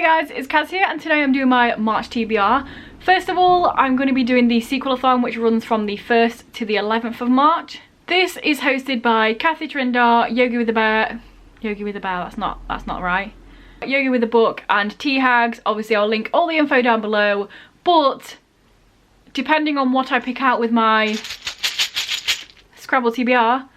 Hey guys, it's Kaz here and today I'm doing my March TBR. First of all, I'm going to be doing the Sequelathon, which runs from the 1st to the 11th of March. This is hosted by Kathy Trindar, Yogi with the Bear, that's not right. Yogi with the Book and T-Hags. Obviously I'll link all the info down below, but depending on what I pick out with my Scrabble TBR,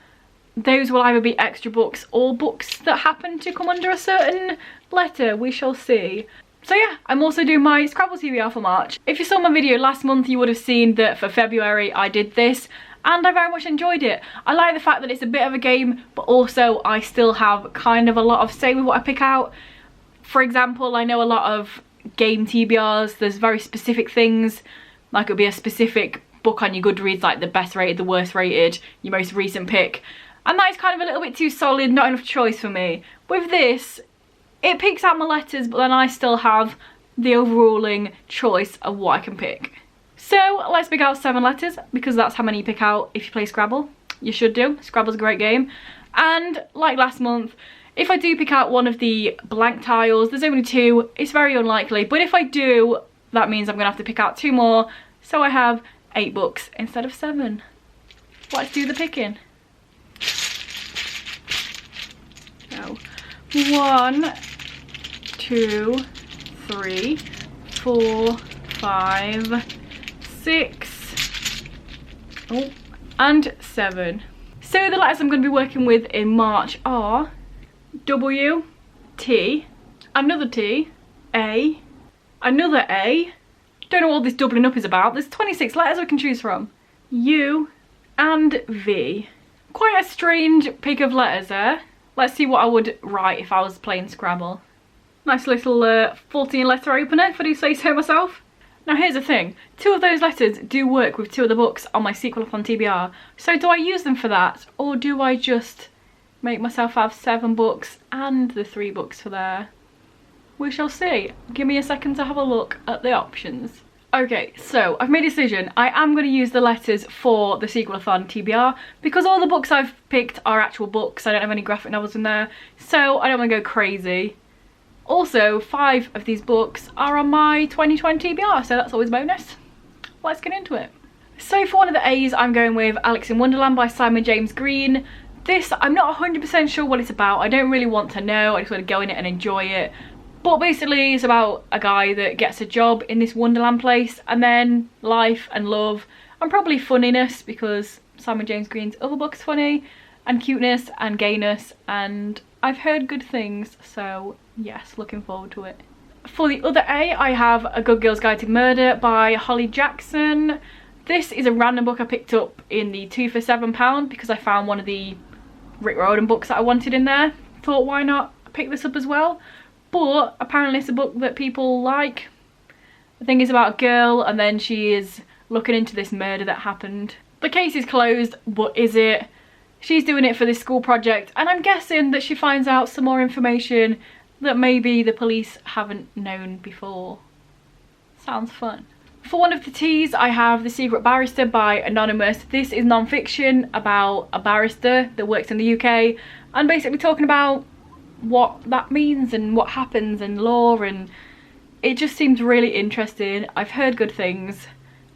those will either be extra books or books that happen to come under a certain letter. We shall see. So yeah, I'm also doing my Scrabble TBR for March. If you saw my video last month, you would have seen that for February I did this and I very much enjoyed it. I like the fact that it's a bit of a game, but also I still have kind of a lot of say with what I pick out. For example, I know a lot of game TBRs, there's very specific things, like it would be a specific book on your Goodreads, like the best rated, the worst rated, your most recent pick. And that is kind of a little bit too solid, not enough choice for me. With this, it picks out my letters, but then I still have the overruling choice of what I can pick. So let's pick out 7 letters, because that's how many you pick out if you play Scrabble. You should do. Scrabble's a great game. And like last month, if I do pick out one of the blank tiles, there's only 2, it's very unlikely. But if I do, that means I'm going to have to pick out 2 more. So I have 8 books instead of 7. Let's do the picking. So 1, 2, 3, 4, 5, 6, and 7. So the letters I'm going to be working with in March are W, T, another T, A, another A. Don't know what all this doubling up is about. There's 26 letters I can choose from. U and V. Quite a strange pick of letters there. Let's see what I would write if I was playing Scrabble. Nice little 14 letter opener, if I do say so myself. Now here's the thing, 2 of those letters do work with 2 of the books on my Sequelathon TBR. So do I use them for that, or do I just make myself have 7 books and the 3 books for there? We shall see. Give me a second to have a look at the options. Okay, so I've made a decision. I am going to use the letters for the Sequelathon TBR because all the books I've picked are actual books. I don't have any graphic novels in there, so I don't want to go crazy. Also, 5 of these books are on my 2020 TBR, so that's always a bonus. Let's get into it. So for one of the A's, I'm going with Alice in Wonderland by Simon James Green. This, I'm not 100% sure what it's about. I don't really want to know. I just want to go in it and enjoy it. But basically it's about a guy that gets a job in this Wonderland place, and then life and love and probably funniness, because Simon James Green's other book's funny, and cuteness and gayness, and I've heard good things, so yes, looking forward to it. For the other A, I have A Good Girl's Guide to Murder by Holly Jackson. This is a random book I picked up in the 2 for £7 because I found one of the Rick Riordan books that I wanted in there. Thought, why not pick this up as well? But apparently it's a book that people like. The thing is about a girl and then she is looking into this murder that happened. The case is closed, but is it? She's doing it for this school project, and I'm guessing that she finds out some more information that maybe the police haven't known before. Sounds fun. For one of the T's, I have The Secret Barrister by Anonymous. This is non-fiction about a barrister that works in the UK and basically talking about what that means and what happens in law, and it just seems really interesting. I've heard good things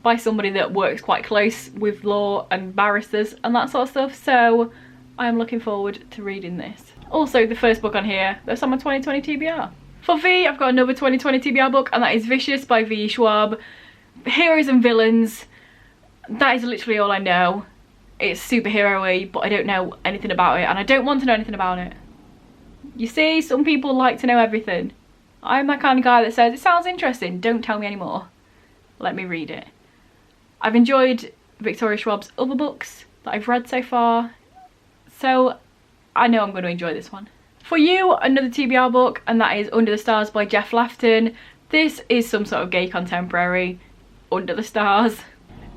by somebody that works quite close with law and barristers and that sort of stuff, so I am looking forward to reading this. Also, the first book on here, that's on my 2020 TBR. For V, I've got another 2020 TBR book, and that is Vicious by V. Schwab. Heroes and villains, that is literally all I know. It's superhero-y, but I don't know anything about it, and I don't want to know anything about it. You see, some people like to know everything. I'm that kind of guy that says, it sounds interesting, don't tell me anymore. Let me read it. I've enjoyed Victoria Schwab's other books that I've read so far, so I know I'm going to enjoy this one. For you, another TBR book, and that is Under the Stars by Jeff Lafton. This is some sort of gay contemporary, Under the Stars.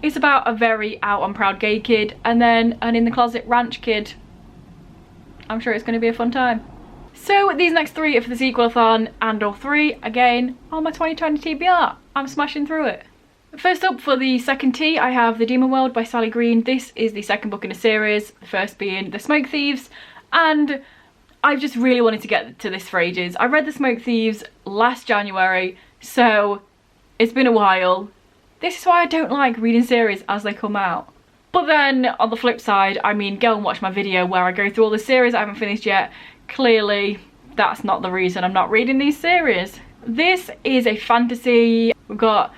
It's about a very out and proud gay kid and then an in the closet ranch kid. I'm sure it's going to be a fun time. So these next 3 are for the Sequelathon, and all 3, again, on my 2020 TBR. I'm smashing through it. First up, for the second T, I have The Demon World by Sally Green. This is the second book in a series, the first being The Smoke Thieves, and I've just really wanted to get to this for ages. I read The Smoke Thieves last January, so it's been a while. This is why I don't like reading series as they come out. But then, on the flip side, I mean, go and watch my video where I go through all the series I haven't finished yet. Clearly, that's not the reason I'm not reading these series. This is a fantasy. We've got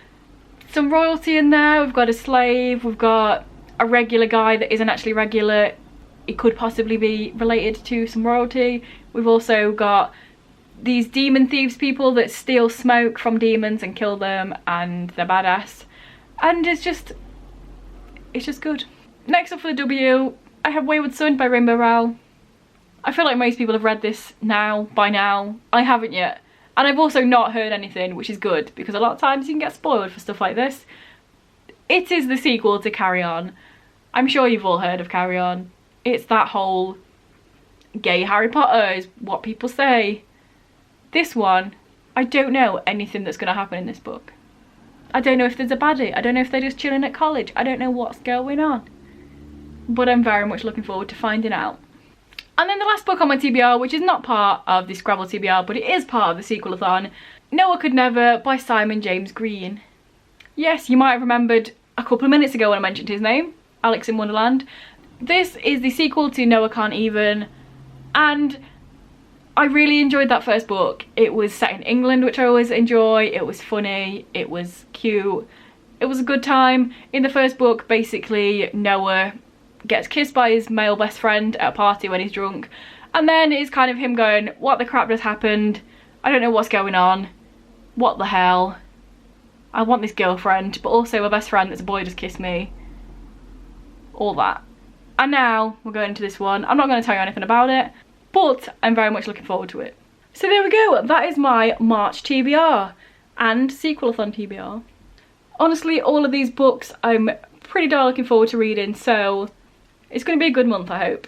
some royalty in there, we've got a slave, we've got a regular guy that isn't actually regular. It could possibly be related to some royalty. We've also got these demon thieves people that steal smoke from demons and kill them, and they're badass. And it's just good. Next up for the W, I have Wayward Son by Rainbow Rowell. I feel like most people have read this by now. I haven't yet. And I've also not heard anything, which is good, because a lot of times you can get spoiled for stuff like this. It is the sequel to Carry On. I'm sure you've all heard of Carry On. It's that whole gay Harry Potter is what people say. This one, I don't know anything that's going to happen in this book. I don't know if there's a baddie. I don't know if they're just chilling at college. I don't know what's going on. But I'm very much looking forward to finding out. And then the last book on my TBR, which is not part of the Scrabble TBR, but it is part of the Sequelathon, Noah Could Never by Simon James Green. Yes, you might have remembered a couple of minutes ago when I mentioned his name, Alice in Wonderland. This is the sequel to Noah Can't Even, and I really enjoyed that first book. It was set in England, which I always enjoy. It was funny, it was cute, it was a good time. In the first book, basically, Noah gets kissed by his male best friend at a party when he's drunk, and then it's kind of him going, what the crap just happened? I don't know what's going on. What the hell? I want this girlfriend, but also my best friend that's a boy just kissed me. All that. And now we're going into this one. I'm not going to tell you anything about it, but I'm very much looking forward to it. So there we go. That is my March TBR and Sequelathon TBR. Honestly, all of these books I'm pretty darn looking forward to reading, so it's going to be a good month, I hope.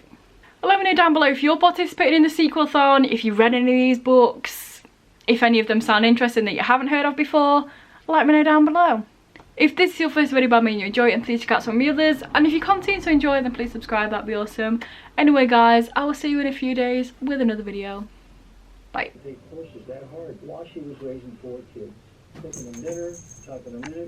Let me know down below if you're participating in the Sequelathon, if you've read any of these books, if any of them sound interesting that you haven't heard of before. Let me know down below. If this is your first video by me and you enjoy it, and please check out some of my others. And if you continue to enjoy it, then please subscribe, that'd be awesome. Anyway guys, I will see you in a few days with another video. Bye. Take courses that hard while she was raising 4 kids. Cooking them dinner, talking them in.